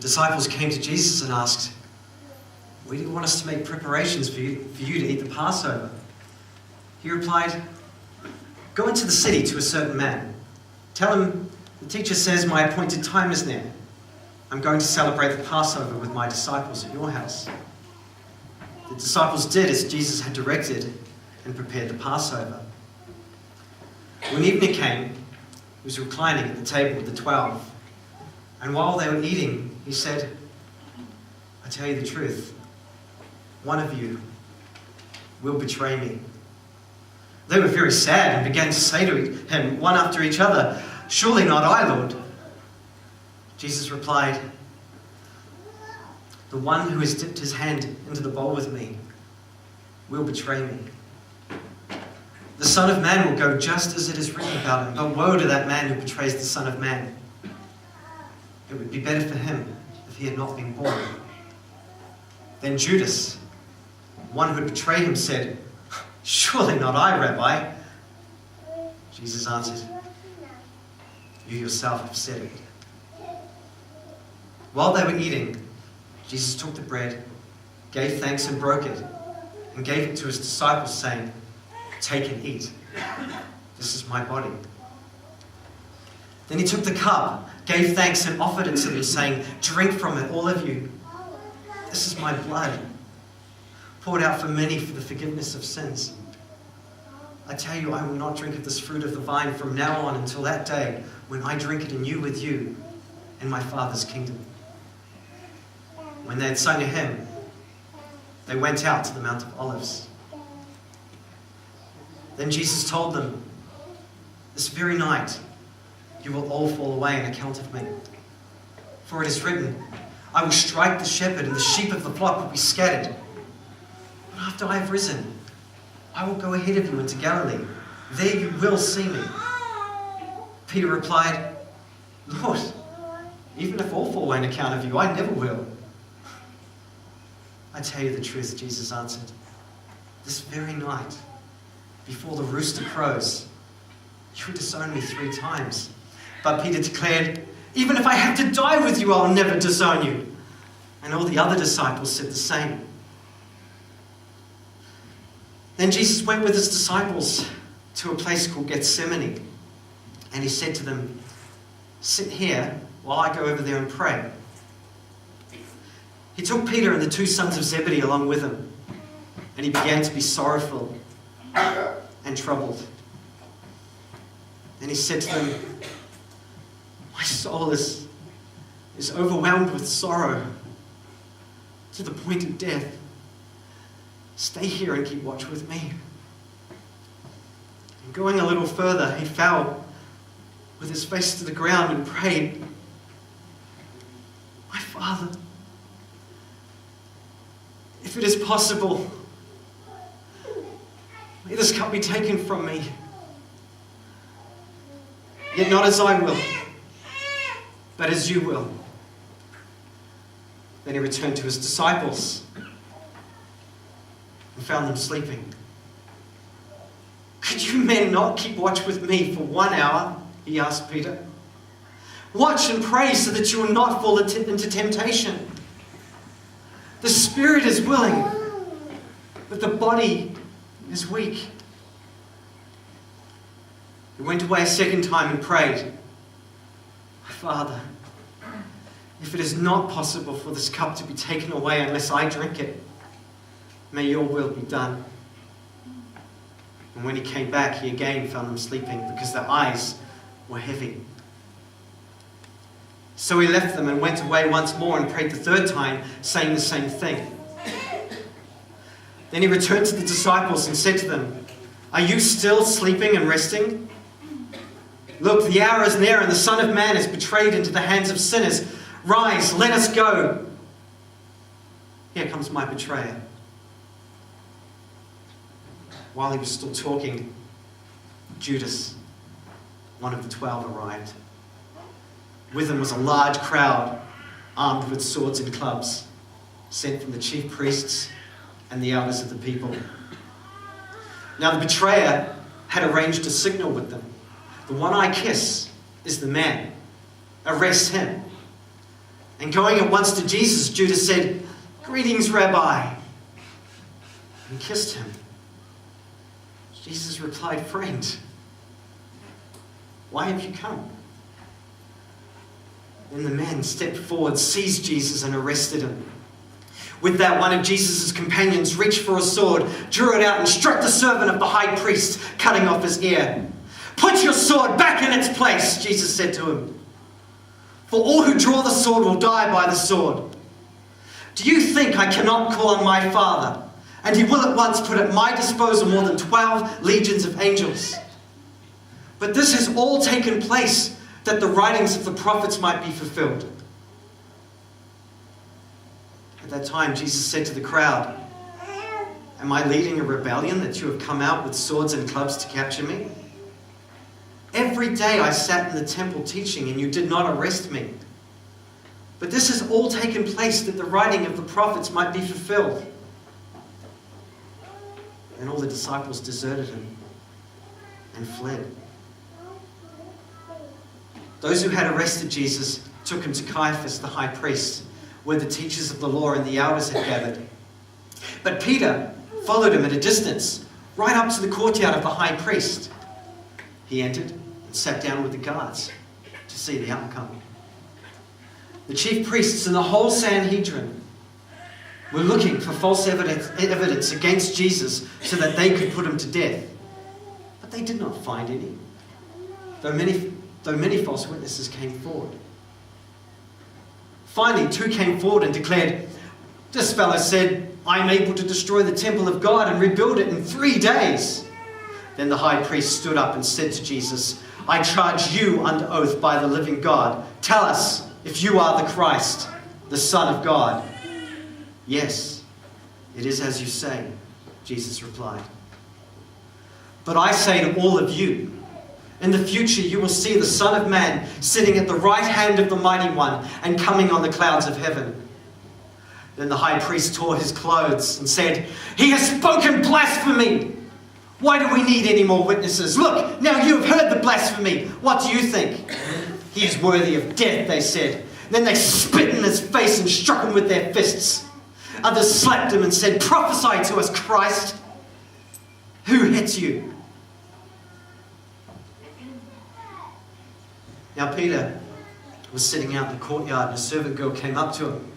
disciples came to Jesus and asked, "Where do you want us to make preparations for you to eat the Passover?" He replied, "Go into the city to a certain man. Tell him, the teacher says my appointed time is near. I'm going to celebrate the Passover with my disciples at your house." The disciples did as Jesus had directed and prepared the Passover. When evening came, he was reclining at the table with the 12. And while they were eating, he said, "I tell you the truth, one of you will betray me." They were very sad and began to say to him, one after each other, "Surely not I, Lord." Jesus replied, "The one who has dipped his hand into the bowl with me will betray me. The Son of Man will go just as it is written about him, but woe to that man who betrays the Son of Man. It would be better for him if he had not been born." Then Judas, one who had betrayed him, said, "Surely not I, Rabbi." Jesus answered, "You yourself have said it." While they were eating, Jesus took the bread, gave thanks and broke it, and gave it to his disciples, saying, "Take and eat. This is my body." Then he took the cup, gave thanks and offered it to them, saying, "Drink from it, all of you. This is my blood, poured out for many for the forgiveness of sins. I tell you, I will not drink of this fruit of the vine from now on until that day when I drink it anew with you in my Father's kingdom." When they had sung a hymn, they went out to the Mount of Olives. Then Jesus told them, "This very night you will all fall away on account of me. For it is written, I will strike the shepherd and the sheep of the flock will be scattered. But after I have risen, I will go ahead of you into Galilee. There you will see me." Peter replied, "Lord, even if all fall away on account of you, I never will." "I tell you the truth," Jesus answered, "this very night, before the rooster crows, you will disown me 3 times. But Peter declared, "Even if I have to die with you, I'll never disown you." And all the other disciples said the same. Then Jesus went with his disciples to a place called Gethsemane, and he said to them, "Sit here while I go over there and pray." He took Peter and the 2 sons of Zebedee along with him, and he began to be sorrowful and troubled. Then he said to them, "My soul is overwhelmed with sorrow to the point of death. Stay here and keep watch with me." And going a little further, he fell with his face to the ground and prayed, "My Father, if it is possible, may this cup be taken from me. Yet not as I will, but as you will." Then he returned to his disciples and found them sleeping. "Could you men not keep watch with me for 1 hour?" he asked Peter. "Watch and pray so that you will not fall into temptation. The spirit is willing, but the body is weak." He went away a second time and prayed, "My Father, if it is not possible for this cup to be taken away unless I drink it, may your will be done." And when he came back, he again found them sleeping because their eyes were heavy. So he left them and went away once more and prayed the 3rd time, saying the same thing. Then he returned to the disciples and said to them, "Are you still sleeping and resting? Look, the hour is near and the Son of Man is betrayed into the hands of sinners. Rise, let us go. Here comes my betrayer." While he was still talking, Judas, one of the 12, arrived. With him was a large crowd, armed with swords and clubs, sent from the chief priests and the elders of the people. Now the betrayer had arranged a signal with them. "The one I kiss is the man. Arrest him." And going at once to Jesus, Judas said, "Greetings, Rabbi," and kissed him. Jesus replied, "Friend, why have you come?" Then the man stepped forward, seized Jesus, and arrested him. With that, one of Jesus' companions reached for a sword, drew it out, and struck the servant of the high priest, cutting off his ear. "Put your sword back in its place," Jesus said to him. "For all who draw the sword will die by the sword. Do you think I cannot call on my Father, and he will at once put at my disposal more than 12 legions of angels? But this has all taken place that the writings of the prophets might be fulfilled." At that time, Jesus said to the crowd, "Am I leading a rebellion that you have come out with swords and clubs to capture me? Every day I sat in the temple teaching, and you did not arrest me. But this has all taken place that the writing of the prophets might be fulfilled." And all the disciples deserted him and fled. Those who had arrested Jesus took him to Caiaphas, the high priest, where the teachers of the law and the elders had gathered. But Peter followed him at a distance, right up to the courtyard of the high priest. He entered and sat down with the guards to see the outcome. The chief priests and the whole Sanhedrin were looking for false evidence against Jesus so that they could put him to death. But they did not find any, though many false witnesses came forward. Finally, 2 came forward and declared, "This fellow said, I am able to destroy the temple of God and rebuild it in 3 days." Then the high priest stood up and said to Jesus, "I charge you under oath by the living God. Tell us if you are the Christ, the Son of God." "Yes, it is as you say," Jesus replied. "But I say to all of you, in the future you will see the Son of Man sitting at the right hand of the Mighty One and coming on the clouds of heaven." Then the high priest tore his clothes and said, "He has spoken blasphemy! Why do we need any more witnesses? Look, now you have heard the blasphemy. What do you think?" "He is worthy of death," they said. Then they spit in his face and struck him with their fists. Others slapped him and said, "Prophesy to us, Christ. Who hit you?" Now Peter was sitting out in the courtyard, and a servant girl came up to him.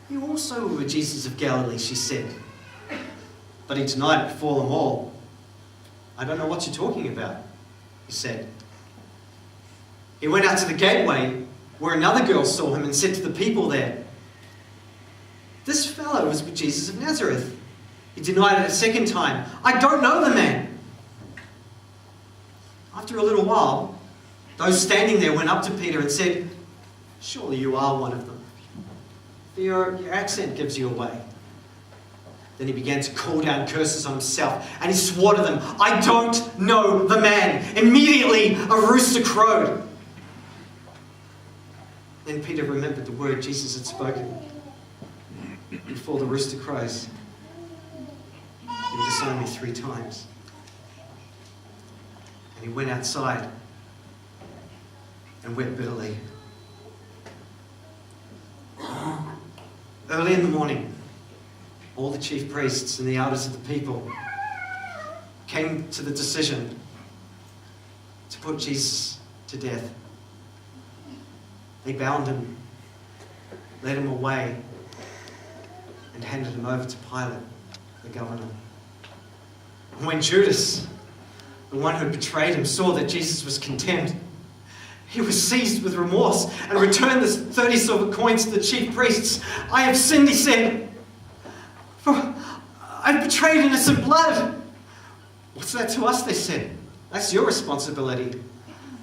"You also were Jesus of Galilee," she said. But he denied it before them all. "I don't know what you're talking about," he said. He went out to the gateway, where another girl saw him and said to the people there, "This fellow was with Jesus of Nazareth." He denied it a second time. "I don't know the man." After a little while, those standing there went up to Peter and said, "Surely you are one of them. Your accent gives you away." Then he began to call down curses on himself, and he swore to them, "I don't know the man." Immediately a rooster crowed. Then Peter remembered the word Jesus had spoken. "Before the rooster crows, you will disown me 3 times. And he went outside and wept bitterly. Early in the morning, all the chief priests and the elders of the people came to the decision to put Jesus to death. They bound him, led him away, and handed him over to Pilate, the governor. And when Judas, the one who betrayed him, saw that Jesus was condemned, he was seized with remorse and returned the 30 silver coins to the chief priests. "I have sinned," he said, "for I've betrayed innocent blood." "What's that to us?" they said. "That's your responsibility."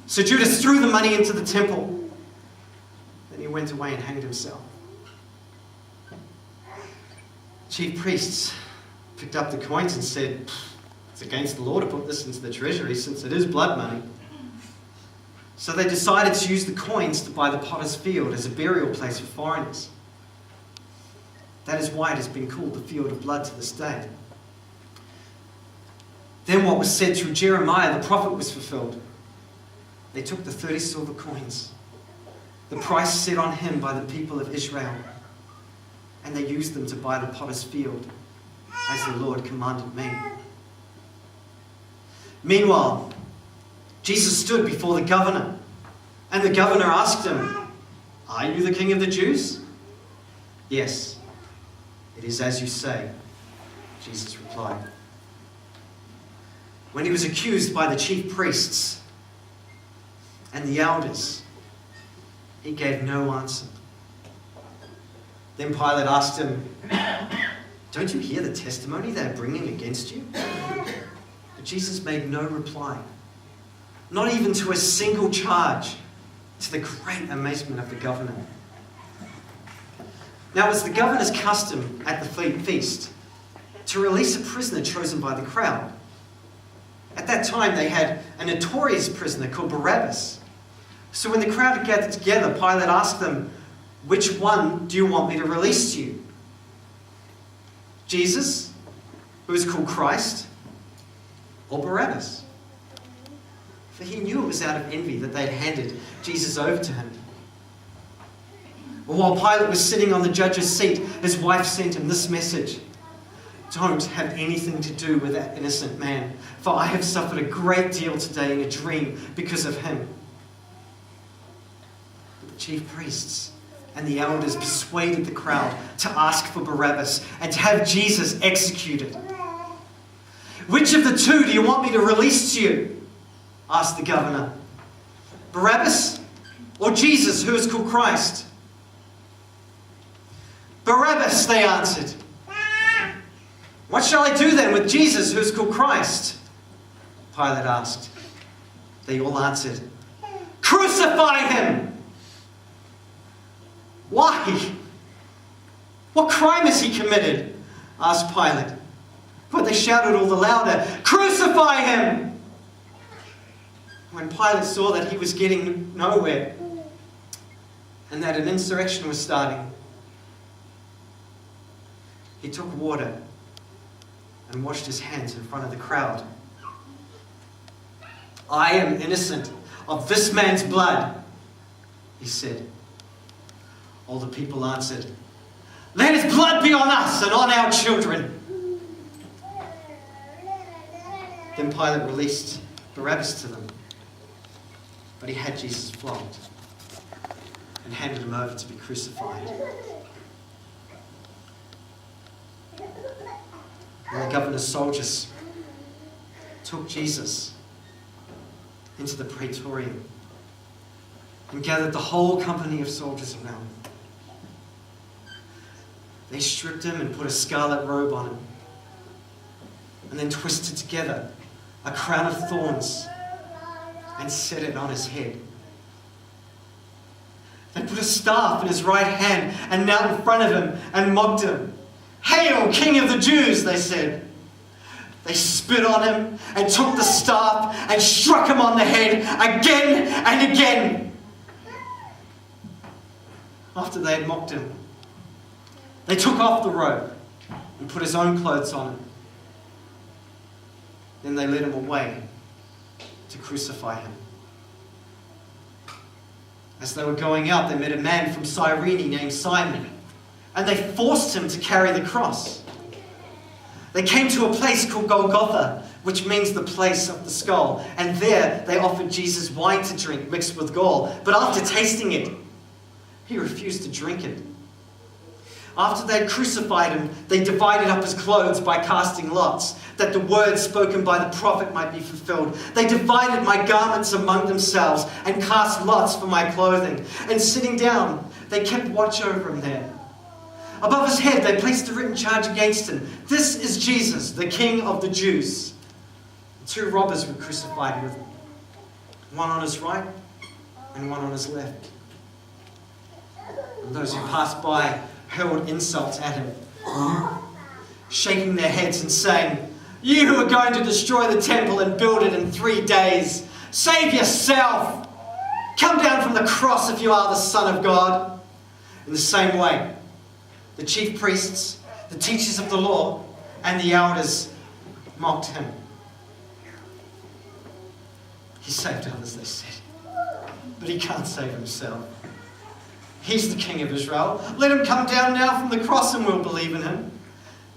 So Judas threw the money into the temple. Then he went away and hanged himself. Chief priests picked up the coins and said, "It's against the law to put this into the treasury since it is blood money." So they decided to use the coins to buy the potter's field as a burial place for foreigners. That is why it has been called the field of blood to this day. Then what was said through Jeremiah the prophet was fulfilled. They took the 30 silver coins, the price set on him by the people of Israel, and they used them to buy the potter's field, as the Lord commanded me. Meanwhile, Jesus stood before the governor, and the governor asked him, "Are you the king of the Jews?" "Yes, it is as you say," Jesus replied. When he was accused by the chief priests and the elders, he gave no answer. Then Pilate asked him, "Don't you hear the testimony they are bringing against you?" But Jesus made no reply, not even to a single charge, to the great amazement of the governor. Now, it was the governor's custom at the feast to release a prisoner chosen by the crowd. At that time, they had a notorious prisoner called Barabbas. So when the crowd had gathered together, Pilate asked them, "Which one do you want me to release to you? Jesus, who is called Christ, or Barabbas?" For he knew it was out of envy that they had handed Jesus over to him. But while Pilate was sitting on the judge's seat, his wife sent him this message: "Don't have anything to do with that innocent man, for I have suffered a great deal today in a dream because of him." But the chief priests and the elders persuaded the crowd to ask for Barabbas and to have Jesus executed. "Which of the two do you want me to release to you?" asked the governor. "Barabbas or Jesus, who is called Christ?" "Barabbas," they answered. "What shall I do then with Jesus, who is called Christ?" Pilate asked. They all answered, "Crucify him!" "Why? What crime has he committed?" asked Pilate. But they shouted all the louder, "Crucify him!" When Pilate saw that he was getting nowhere and that an insurrection was starting, he took water and washed his hands in front of the crowd. "I am innocent of this man's blood," he said. All the people answered, "Let his blood be on us and on our children." Then Pilate released Barabbas to them, but he had Jesus flogged and handed him over to be crucified. And the governor's soldiers took Jesus into the praetorium and gathered the whole company of soldiers around him. They stripped him and put a scarlet robe on him, and then twisted together a crown of thorns and set it on his head. They put a staff in his right hand and knelt in front of him and mocked him. "Hail, King of the Jews," they said. They spit on him and took the staff and struck him on the head again and again. After they had mocked him, they took off the robe and put his own clothes on him. Then they led him away to crucify him. As they were going out, they met a man from Cyrene named Simon, and they forced him to carry the cross. They came to a place called Golgotha, which means the place of the skull, and there they offered Jesus wine to drink mixed with gall. But after tasting it, he refused to drink it. After they had crucified him, they divided up his clothes by casting lots, that the words spoken by the prophet might be fulfilled. They divided my garments among themselves and cast lots for my clothing. And sitting down, they kept watch over him there. Above his head, they placed a written charge against him. "This is Jesus, the King of the Jews." Two robbers were crucified with him, one on his right and one on his left. And those who passed by hurled insults at him, shaking their heads and saying, "You who are going to destroy the temple and build it in 3 days, save yourself! Come down from the cross if you are the Son of God." In the same way, the chief priests, the teachers of the law, and the elders mocked him. "He saved others," they said, "but he can't save himself. He's the King of Israel. Let him come down now from the cross and we'll believe in him.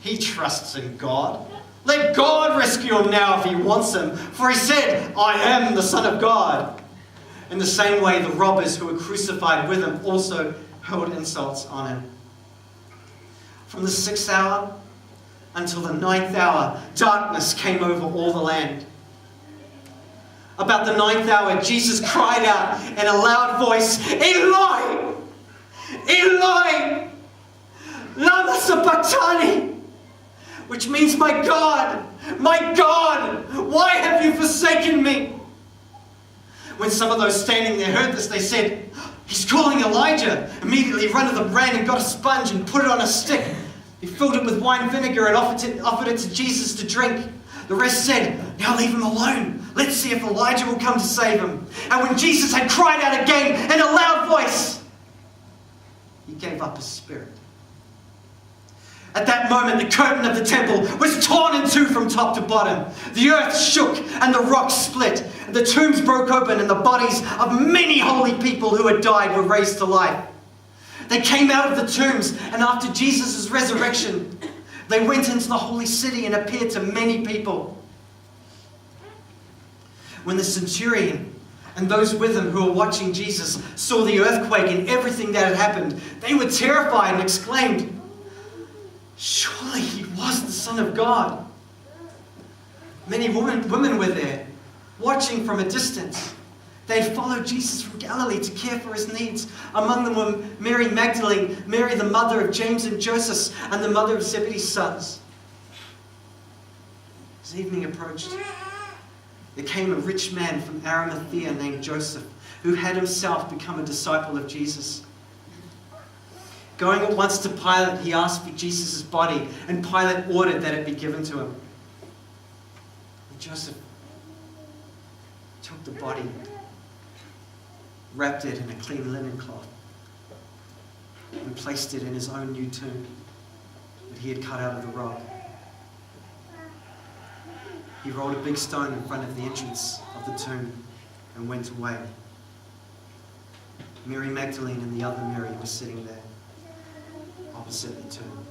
He trusts in God. Let God rescue him now if he wants him. For he said, I am the Son of God. In the same way, the robbers who were crucified with him also hurled insults on him. From the 6th hour until the 9th hour, darkness came over all the land. About the 9th hour, Jesus cried out in a loud voice, Eloi! Eloi! Lama sabachthani! Which means, my God, why have you forsaken me? When some of those standing there heard this, they said, he's calling Elijah. Immediately one of them ran and got a sponge and put it on a stick. He filled it with wine vinegar and offered it to Jesus to drink. The rest said, now leave him alone. Let's see if Elijah will come to save him. And when Jesus had cried out again in a loud voice, he gave up his spirit. At that moment, the curtain of the temple was torn in two from top to bottom. The earth shook and the rocks split. The tombs broke open and the bodies of many holy people who had died were raised to life. They came out of the tombs, and after Jesus' resurrection, they went into the holy city and appeared to many people. When the centurion and those with him who were watching Jesus saw the earthquake and everything that had happened, they were terrified and exclaimed, surely he was the Son of God. Many women were there, watching from a distance. They had followed Jesus from Galilee to care for his needs. Among them were Mary Magdalene, Mary the mother of James and Joseph, and the mother of Zebedee's sons. As evening approached, there came a rich man from Arimathea named Joseph, who had himself become a disciple of Jesus. Going at once to Pilate, he asked for Jesus' body, and Pilate ordered that it be given to him. And Joseph took the body, wrapped it in a clean linen cloth, and placed it in his own new tomb that he had cut out of the rock. He rolled a big stone in front of the entrance of the tomb and went away. Mary Magdalene and the other Mary were sitting there opposite the tomb.